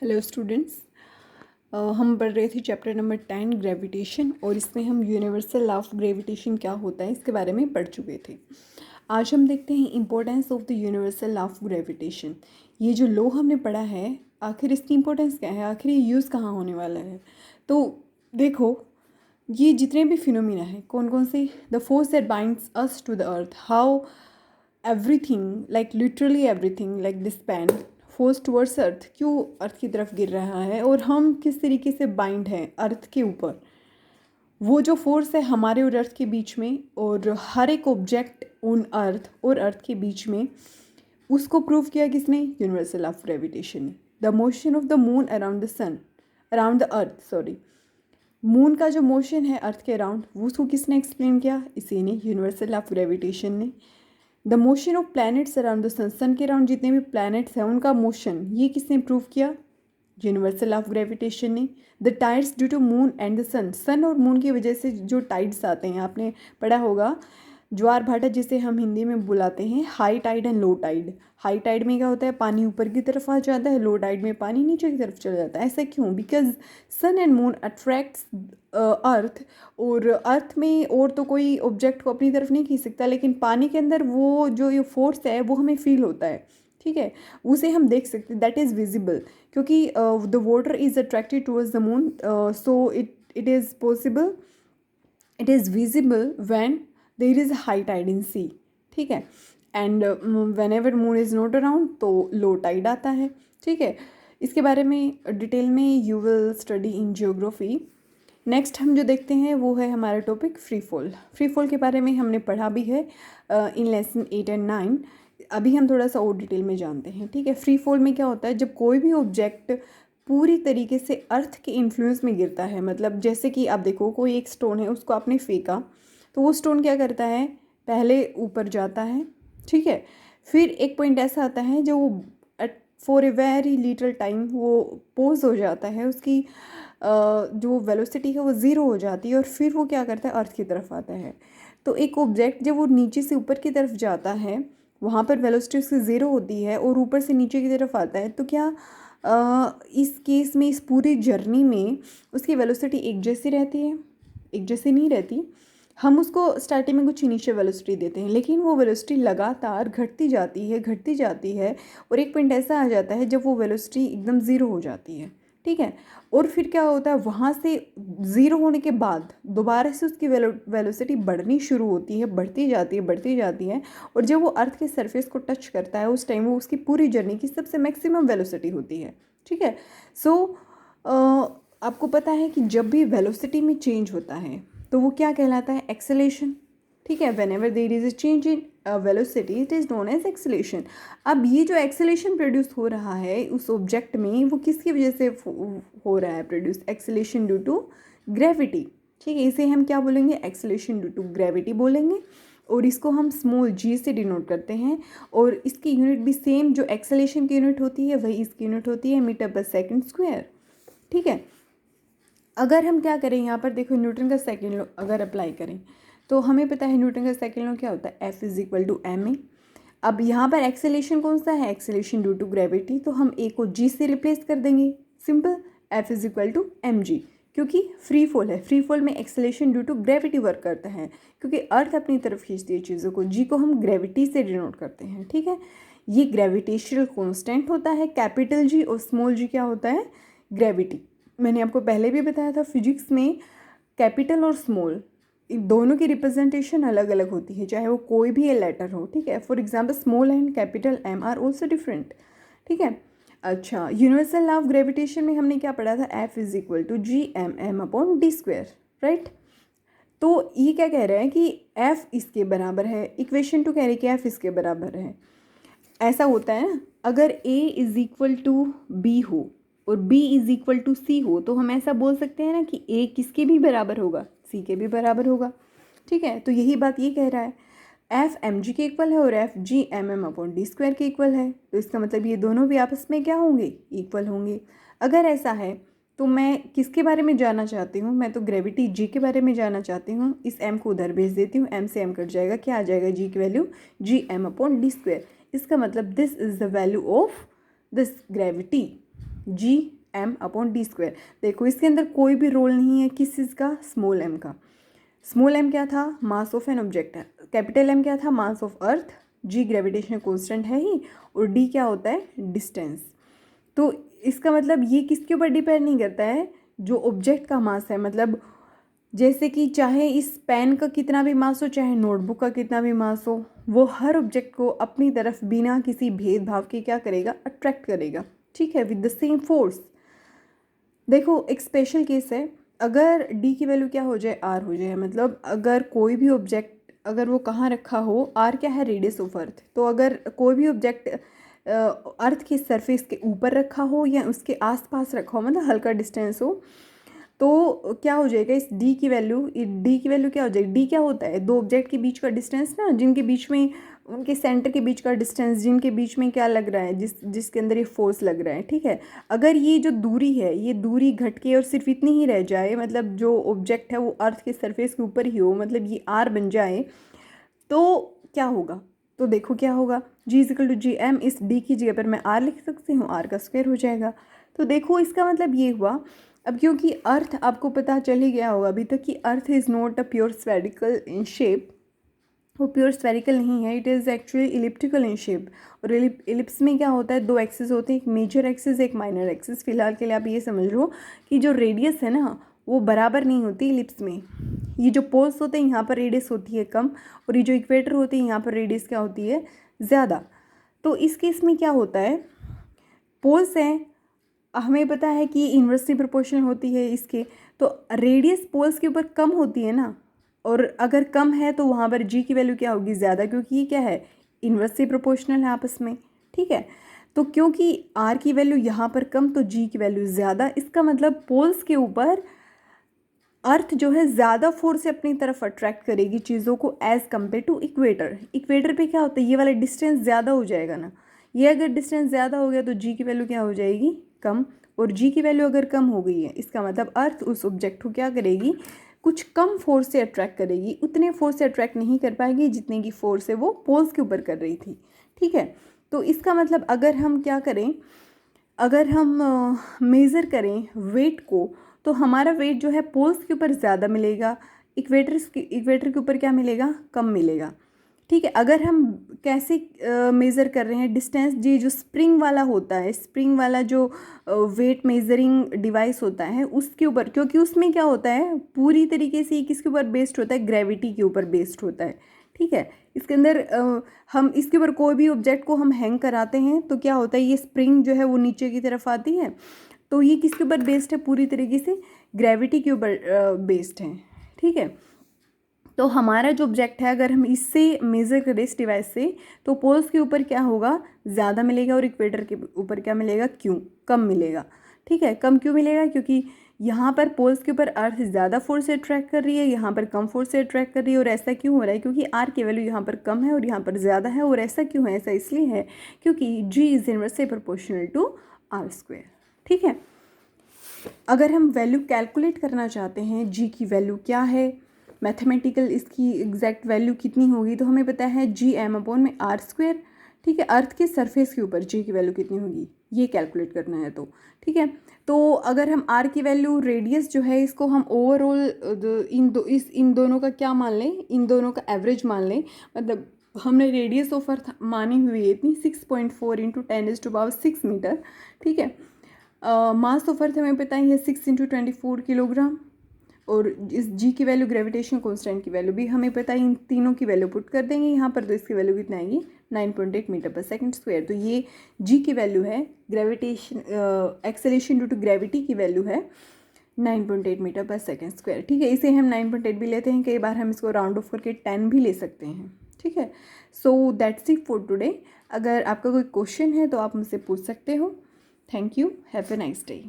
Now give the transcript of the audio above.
Hello students. हम पढ़ रहे थे चैप्टर नंबर 10 ग्रेविटेशन, और इसमें हम यूनिवर्सल लॉ ऑफ ग्रेविटेशन क्या होता है इसके बारे में पढ़ चुके थे। आज हम देखते हैं importance of the universal law of gravitation. ये जो लॉ हमने पढ़ा है, आखिर इसकी इम्पोर्टेंस क्या है, आखिर ये यूज़ कहाँ होने वाला है। तो देखो, ये जितने भी फिनोमिना है, कौन कौन से, the force that binds us to the earth, how everything, like literally everything, like this pen force towards earth, क्यों अर्थ की तरफ गिर रहा है, और हम किस तरीके से बाइंड हैं अर्थ के ऊपर। वो जो फोर्स है हमारे और अर्थ के बीच में, और हर एक ऑब्जेक्ट ऑन अर्थ और अर्थ के बीच में, उसको प्रूव किया किसने? यूनिवर्सल ऑफ ग्रेविटेशन ने। The motion of the moon around the sun, around the earth, sorry, moon का जो मोशन है अर्थ के अराउंड, वो उसको किसने एक्सप्लेन किया? इसी ने, यूनिवर्सल ऑफ ग्रेविटेशन ने। The motion of planets around the sun, sun के अराउंड जितने भी प्लैनेट्स हैं उनका मोशन, ये किसने प्रूव किया? यूनिवर्सल ऑफ ग्रेविटेशन ने। The tides due to moon and the sun, sun और मून की वजह से जो टाइड्स आते हैं, आपने पढ़ा होगा, ज्वार भाटा जिसे हम हिंदी में बुलाते हैं, high tide and low tide. High tide में क्या होता है, पानी ऊपर की तरफ आ जाता है, लो टाइड में पानी नीचे की तरफ चला जाता है। ऐसा क्यों? Because sun and moon attracts earth, और अर्थ में और तो कोई ऑब्जेक्ट को अपनी तरफ नहीं खींच सकता, लेकिन पानी के अंदर वो जो ये फोर्स है वो हमें फील होता है, ठीक है, उसे हम देख सकते हैं, दैट इज़ विजिबल, क्योंकि the water is attracted towards the moon, so it is possible, it is visible when there is high tide in sea, ठीक है, and whenever moon is not around तो low Tide आता है, ठीक है। इसके बारे में डिटेल में you will study in geography. Next हम जो देखते हैं वो है हमारा topic free fall. Free fall के बारे में हमने पढ़ा भी है इन लेसन 8 एंड 9। अभी हम थोड़ा सा और डिटेल में जानते हैं, ठीक है। फ्री फॉल में क्या होता है, जब कोई भी ऑब्जेक्ट पूरी तरीके से अर्थ के इन्फ्लुएंस में गिरता है, मतलब जैसे कि आप देखो, कोई एक स्टोन है, उसको आपने फेंका, तो वो स्टोन क्या करता है, पहले ऊपर जाता है, ठीक है, फिर एक पॉइंट ऐसा आता है जो for a very little time वो पोज हो जाता है, उसकी जो वेलोसिटी है वो ज़ीरो हो जाती है, और फिर वो क्या करता है, अर्थ की तरफ आता है। तो एक ऑब्जेक्ट जब वो नीचे से ऊपर की तरफ जाता है, वहाँ पर वेलोसिटी उसकी ज़ीरो होती है, और ऊपर से नीचे की तरफ आता है, तो क्या इस केस में, इस पूरी जर्नी में उसकी वेलोसिटी एक जैसी रहती है? एक जैसी नहीं रहती। हम उसको स्टार्टिंग में कुछ इनिशियल वेलोसिटी देते हैं, लेकिन वो वेलोसिटी लगातार घटती जाती है, घटती जाती है, और एक पॉइंट ऐसा आ जाता है जब वो वेलोसिटी एकदम ज़ीरो हो जाती है, ठीक है। और फिर क्या होता है, वहाँ से ज़ीरो होने के बाद दोबारा से उसकी वेलोसिटी बढ़नी शुरू होती है, बढ़ती जाती है, बढ़ती जाती है, और जब वो अर्थ के सरफेस को टच करता है, उस टाइम वो उसकी पूरी जर्नी की सबसे मैक्सिमम वेलोसिटी होती है, ठीक है। सो आपको पता है कि जब भी वेलोसिटी में चेंज होता है तो वो क्या कहलाता है? एक्सेलेरेशन, ठीक है। Whenever there is a change in velocity it is known as acceleration. अब ये जो एक्सेलेरेशन प्रोड्यूस हो रहा है उस ऑब्जेक्ट में, वो किसकी वजह से हो रहा है produce? Acceleration due to gravity, ठीक है। इसे हम क्या बोलेंगे? एक्सेलेरेशन ड्यू टू ग्रेविटी बोलेंगे, और इसको हम स्मॉल g से डिनोट करते हैं, और इसकी यूनिट भी सेम जो एक्सेलेरेशन की यूनिट होती है वही इसकी यूनिट होती है, मीटर पर सेकेंड स्क्वायर, ठीक है। अगर हम क्या करें, यहाँ पर देखो, न्यूटन का सेकेंड लॉ अगर अप्लाई करें तो हमें पता है न्यूटन का सेकेंड लॉ क्या होता है, F is equal to M A. अब यहाँ पर एक्सेलेरेशन कौन सा है? एक्सेलेरेशन ड्यू टू ग्रेविटी, तो हम ए को जी से रिप्लेस कर देंगे, simple, F is equal to M G, क्योंकि फ्री फॉल है, फ्री फॉल में acceleration due to gravity work करता है, क्योंकि अर्थ अपनी तरफ खींचती है चीज़ों को, जी को हम ग्रेविटी से डिनोट करते हैं, ठीक है। ये ग्रेविटेशनल कॉन्स्टेंट होता है, कैपिटल जी, और स्मॉल जी क्या होता है? ग्रेविटी। मैंने आपको पहले भी बताया था, फिजिक्स में कैपिटल और स्मॉल दोनों की रिप्रेजेंटेशन अलग अलग होती है, चाहे वो कोई भी लेटर हो, ठीक है। For example small and capital M are also different, ठीक है। अच्छा, यूनिवर्सल लॉ ऑफ ग्रेविटेशन में हमने क्या पढ़ा था? F is equal to G M M upon D square, right. तो ये क्या कह रहे हैं कि F इसके बराबर है, इक्वेशन 2 कह रही है कि F इसके बराबर है। ऐसा होता है ना, अगर A is equal to B हो और B is equal to C हो, तो हम ऐसा बोल सकते हैं ना कि A किसके भी बराबर होगा? C के भी बराबर होगा, ठीक है। तो यही बात ये कह रहा है, F एम जी के इक्वल है और F G M M upon D square के इक्वल है, तो इसका मतलब ये दोनों भी आपस में क्या होंगे? इक्वल होंगे। अगर ऐसा है तो मैं किसके बारे में जानना चाहती हूँ? मैं तो ग्रेविटी जी के बारे में जानना चाहती हूँ। इस m को उधर भेज देती हूँ, m से m कट जाएगा, क्या आ जाएगा? जी की value G M upon D square. इसका मतलब this is the value of this gravity, gm/d²। देखो इसके अंदर कोई भी रोल नहीं है किस चीज़ का, स्मॉल m का। स्मॉल m क्या था, मास ऑफ एन ऑब्जेक्ट है। कैपिटल M क्या था, mass of earth. g gravitational constant है ही, और d क्या होता है, डिस्टेंस। तो इसका मतलब ये किसके ऊपर डिपेंड नहीं करता है, जो ऑब्जेक्ट का मास है। मतलब जैसे कि चाहे इस पेन का कितना भी मास हो, चाहे नोटबुक का कितना भी मास हो, वो हर ऑब्जेक्ट को अपनी तरफ बिना किसी भेदभाव के क्या करेगा, अट्रैक्ट करेगा, ठीक है, विद द सेम फोर्स। देखो एक स्पेशल केस है, अगर डी की वैल्यू क्या हो जाए, आर हो जाए, मतलब अगर कोई भी ऑब्जेक्ट अगर वो कहाँ रखा हो, आर क्या है, रेडियस ऑफ अर्थ। तो अगर कोई भी ऑब्जेक्ट अर्थ की सरफेस के ऊपर रखा हो या उसके आसपास रखा हो, मतलब हल्का डिस्टेंस हो, तो क्या हो जाएगा, इस डी की वैल्यू क्या हो जाएगी, डी क्या होता है, दो ऑब्जेक्ट के बीच का डिस्टेंस ना, जिनके बीच में, उनके सेंटर के बीच का डिस्टेंस, जिनके बीच में क्या लग रहा है, जिसके अंदर ये फोर्स लग रहा है, ठीक है। अगर ये जो दूरी है, ये दूरी घट के और सिर्फ इतनी ही रह जाए, मतलब जो ऑब्जेक्ट है वो अर्थ के सरफेस के ऊपर ही हो, मतलब ये आर बन जाए, तो क्या होगा, तो देखो क्या होगा, g=gm। इस d की जगह पर मैं r लिख सकती हूँ, r का स्क्वायर हो जाएगा। तो देखो इसका मतलब ये हुआ। अब क्योंकि अर्थ आपको पता चल ही गया होगा अभी तक कि earth is not a pure spherical in shape, वो प्योर स्फेरिकल नहीं है, it is actually elliptical in shape. और इलिप्स में क्या होता है, दो एक्सिस होते हैं, एक मेजर एक्सिस एक माइनर एक्सिस। फिलहाल के लिए आप ये समझ लो कि जो रेडियस है ना, वो बराबर नहीं होती इलिप्स में। ये जो पोल्स होते हैं यहाँ पर रेडियस होती है कम, और ये जो इक्वेटर होती है यहाँ पर रेडियस क्या होती है, ज़्यादा। तो इस केस में क्या होता है, पोल्स हैं, हमें पता है कि इन्वर्सली प्रोपोर्शनल होती है इसके, तो रेडियस पोल्स के ऊपर कम होती है ना, और अगर कम है तो वहाँ पर g की वैल्यू क्या होगी, ज़्यादा, क्योंकि ये क्या है, इन्वर्सली प्रोपोर्शनल है आपस में, ठीक है। तो क्योंकि r की वैल्यू यहाँ पर कम तो g की वैल्यू ज़्यादा, इसका मतलब पोल्स के ऊपर अर्थ जो है ज़्यादा फोर्स से अपनी तरफ अट्रैक्ट करेगी चीज़ों को, as compare to equator. Equator पे क्या होता है, ये वाला डिस्टेंस ज़्यादा हो जाएगा ना, ये अगर डिस्टेंस ज़्यादा हो गया तो g की वैल्यू क्या हो जाएगी, कम। और g की वैल्यू अगर कम हो गई है, इसका मतलब अर्थ उस ऑब्जेक्ट को क्या करेगी, कुछ कम फोर्स से अट्रैक्ट करेगी, उतने फोर्स से अट्रैक्ट नहीं कर पाएगी जितने की फोर्स है वो पोल्स के ऊपर कर रही थी, ठीक है। तो इसका मतलब अगर हम क्या करें, अगर हम मेज़र करें वेट को, तो हमारा वेट जो है पोल्स के ऊपर ज़्यादा मिलेगा, इक्वेटर के ऊपर क्या मिलेगा, कम मिलेगा, ठीक है। अगर हम कैसे मेज़र कर रहे हैं डिस्टेंस, जी जो स्प्रिंग वाला होता है, स्प्रिंग वाला जो वेट मेजरिंग डिवाइस होता है उसके ऊपर, क्योंकि उसमें क्या होता है, पूरी तरीके से किसके ऊपर बेस्ड होता है, ग्रेविटी के ऊपर बेस्ड होता है, ठीक है। इसके अंदर हम इसके ऊपर कोई भी ऑब्जेक्ट को हम हैंग कराते हैं तो क्या होता है, ये स्प्रिंग जो है वो नीचे की तरफ आती है, तो ये किसके ऊपर बेस्ड है, पूरी तरीके से ग्रेविटी के ऊपर बेस्ड है, ठीक है। तो हमारा जो ऑब्जेक्ट है, अगर हम इससे मेज़र करें इस डिवाइस से, तो पोल्स के ऊपर क्या होगा, ज़्यादा मिलेगा, और इक्वेटर के ऊपर क्या मिलेगा, क्यों, कम मिलेगा, ठीक है। कम क्यों मिलेगा, क्योंकि यहाँ पर पोल्स के ऊपर अर्थ ज़्यादा फोर्स से अट्रैक्ट कर रही है, यहाँ पर कम फोर्स से अट्रैक्ट कर रही है। और ऐसा क्यों हो रहा है, क्योंकि आर की वैल्यू यहाँ पर कम है और यहाँ पर ज़्यादा है। और ऐसा क्यों है, ऐसा इसलिए है क्योंकि g is inversely proportional to r², ठीक है। अगर हम वैल्यू कैलकुलेट करना चाहते हैं, g की वैल्यू क्या है, मैथमेटिकल इसकी एग्जैक्ट वैल्यू कितनी होगी, तो हमें पता है gm/r², ठीक है। अर्थ के सरफेस के ऊपर g की वैल्यू कितनी होगी, ये कैलकुलेट करना है तो, ठीक है। तो अगर हम r की वैल्यू, रेडियस जो है, इसको हम ओवरऑल इन दोनों का क्या मान लें, इन दोनों का एवरेज मान लें। मतलब हमने रेडियस ऑफ अर्थ मानी हुई है इतनी 6.4 × 10⁻6 मीटर, ठीक है। मास ऑफ अर्थ हमें पता ही है 6 × 24 किलोग्राम। और इस g की वैल्यू, ग्रेविटेशन कांस्टेंट की वैल्यू भी हमें पता है, इन तीनों की वैल्यू पुट कर देंगे यहाँ पर, तो इसकी वैल्यू कितना आएगी, 9.8 मीटर/सेकंड²। तो ये g की वैल्यू है, gravitation acceleration due to gravity की वैल्यू है 9.8 मीटर/सेकंड², ठीक है। इसे हम 9.8 भी लेते हैं, कई बार हम इसको राउंड ऑफ करके 10 भी ले सकते हैं, ठीक है। So that's it for today. अगर आपका कोई क्वेश्चन है तो आप मुझसे पूछ सकते हो। Thank you, have a nice day.